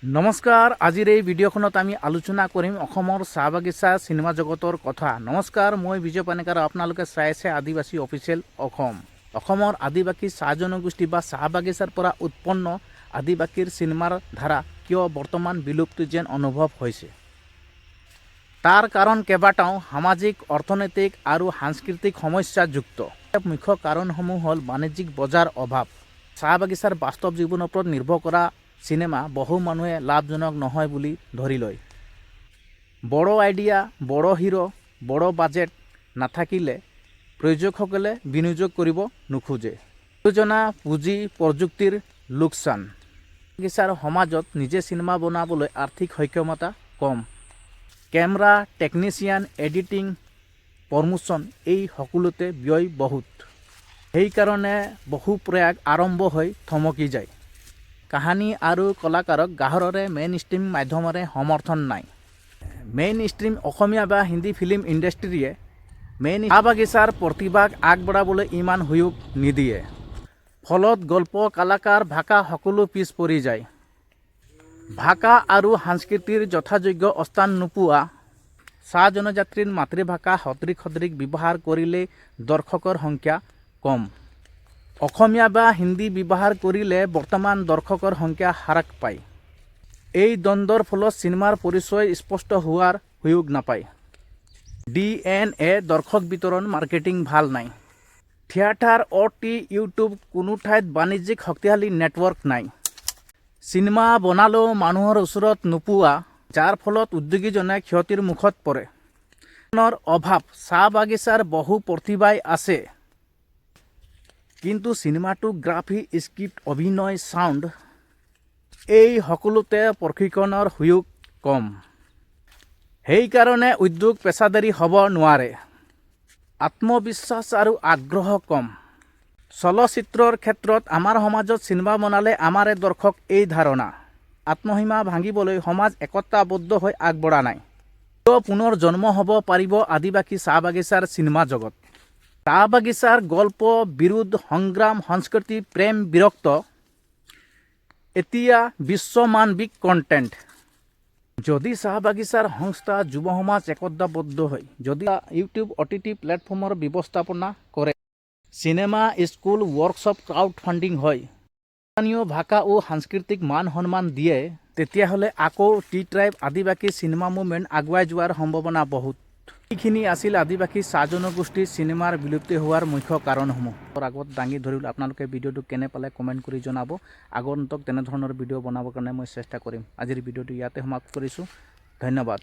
নমস্কাৰ। আজিৰ এই ভিডিঅ'খনত আমি আলোচনা কৰিম অসমৰ চাহ বাগিচা চিনেমা জগতৰ কথা। নমস্কাৰ, মই বিজয় পানেকাৰ। আপোনালোকে চাই আছে আদিবাসী অফিচিয়েল অসম। অসমৰ আদিবাসী চাহ জনগোষ্ঠী বা চাহ বাগিচাৰ পৰা উৎপন্ন আদিবাসীৰ চিনেমাৰ ধাৰা কিয় বৰ্তমান বিলুপ্তি যেন অনুভৱ হৈছে, তাৰ কাৰণ কেইবাটাও সামাজিক, অৰ্থনৈতিক আৰু সাংস্কৃতিক সমস্যাযুক্ত। মুখ্য কাৰণসমূহ হ'ল বাণিজ্যিক বজাৰ অভাৱ, চাহ বাগিচাৰ বাস্তৱ জীৱনৰ ওপৰত নিৰ্ভৰ কৰা চিনেমা বহু মানুহে লাভজনক নহয় বুলি ধৰি লয়। বড় আইডিয়া, বড় হিৰো, বড় বাজেট নাথাকিলে প্ৰযোজকসকলে বিনিয়োগ কৰিব নোখোজে। প্ৰযোজনা, পুঁজি, প্ৰযুক্তিৰ লোকচান। বাগিচাৰ সমাজত নিজে চিনেমা বনাবলৈ আৰ্থিক সক্ষমতা কম। কেমেৰা, টেকনিচিয়ান, এডিটিং, প্ৰমোশ্যন এই সকলোতে ব্যয় বহুত। সেইকাৰণে বহু প্ৰয়াস আৰম্ভ হৈ থমকি যায়। কাহিনী আৰু কলাকাৰক গাহৰৰে মেইন ষ্ট্ৰীম মাধ্যমেৰে সমৰ্থন নাই। মেইন ষ্ট্ৰীম অসমীয়া বা হিন্দী ফিল্ম ইণ্ডাষ্ট্ৰীয়ে চাহ বাগিচাৰ প্ৰতিভাক আগবঢ়াবলৈ ইমান সুযোগ নিদিয়ে। ফলত গল্প, কলাকাৰ, ভাষা সকলো পিছ পৰি যায়। ভাষা আৰু সংস্কৃতিৰ যথাযোগ্য স্থান নোপোৱা চাহ জনজাতিৰ মাতৃভাষা সদৃশ ব্যৱহাৰ কৰিলে দৰ্শকৰ সংখ্যা কম। অসমীয়া বা হিন্দী ব্যৱহাৰ কৰিলে বৰ্তমান দৰ্শকৰ সংখ্যা হ্ৰাস পায়। এই দ্বন্দ্বৰ ফলত চিনেমাৰ পৰিচয় স্পষ্ট হোৱাৰ সুযোগ নাপায়। DNA দৰ্শক বিতৰণ, মাৰ্কেটিং ভাল নাই। থিয়েটাৰ, OT, ইউটিউব কোনো ঠাইত বাণিজ্যিক শক্তিশালী নেটৱৰ্ক নাই। চিনেমা বনালেও মানুহৰ ওচৰত নোপোৱা, যাৰ ফলত উদ্যোগীজনে ক্ষতিৰ মুখত পৰে। অভাৱ, চাহ বাগিচাৰ বহু প্ৰতিভাই আছে, কিন্তু চিনেমাটোগ্ৰাফী, স্ক্ৰিপ্ট, অভিনয়, সাউণ্ড এই সকলোতে প্ৰশিক্ষণৰ সুযোগ কম। সেইকাৰণে উদ্যোগ পেচাদাৰী হ'ব নোৱাৰে। আত্মবিশ্বাস আৰু আগ্ৰহ কম। চলচ্চিত্ৰৰ ক্ষেত্ৰত আমাৰ সমাজত চিনেমা বনালে আমাৰে দৰ্শক এই ধাৰণা। আত্মসীমা ভাঙিবলৈ সমাজ একতাবদ্ধ হৈ আগবঢ়া নাই। পুনৰ জন্ম হ'ব পাৰিব আদিবাসী চাহ বাগিচাৰ চিনেমা জগত। চাহ বাগিচাৰ গল্প, বিৰোধ, সংগ্ৰাম, সংস্কৃতি, প্ৰেম, বিৰক্ত এতিয়া বিশ্বমানবিক কণ্টেণ্ট। যদি চাহ বাগিচাৰ সংস্থা, যুৱ সমাজ একতাবদ্ধ হয়, যদি ইউটিউব, OTT প্লেটফৰ্মৰ ব্যৱস্থাপনা কৰে, cinema school, workshop, crowd funding হয়, স্থানীয় ভাষা ও সাংস্কৃতিক মান সন্মান দিয়ে, তেতিয়াহ'লে আকৌ টি-ট্ৰাইব আদিবাসী চিনেমা মুভমেণ্ট আগুৱাই যোৱাৰ সম্ভাৱনা বহুত। এইখিনি আছিল আদিবাসী চাহ জনগোষ্ঠীৰ চিনেমাৰ বিলুপ্তি হোৱাৰ মুখ্য কাৰণসমূহ। আগত দাঙি ধৰিলোঁ। আপোনালোকে ভিডিঅ'টো কেনে পালে কমেণ্ট কৰি জনাব। আগন্তুক তেনেধৰণৰ ভিডিঅ' বনাবৰ কাৰণে মই চেষ্টা কৰিম। আজিৰ ভিডিঅ'টো ইয়াতে সমাপ্ত কৰিছোঁ। ধন্যবাদ।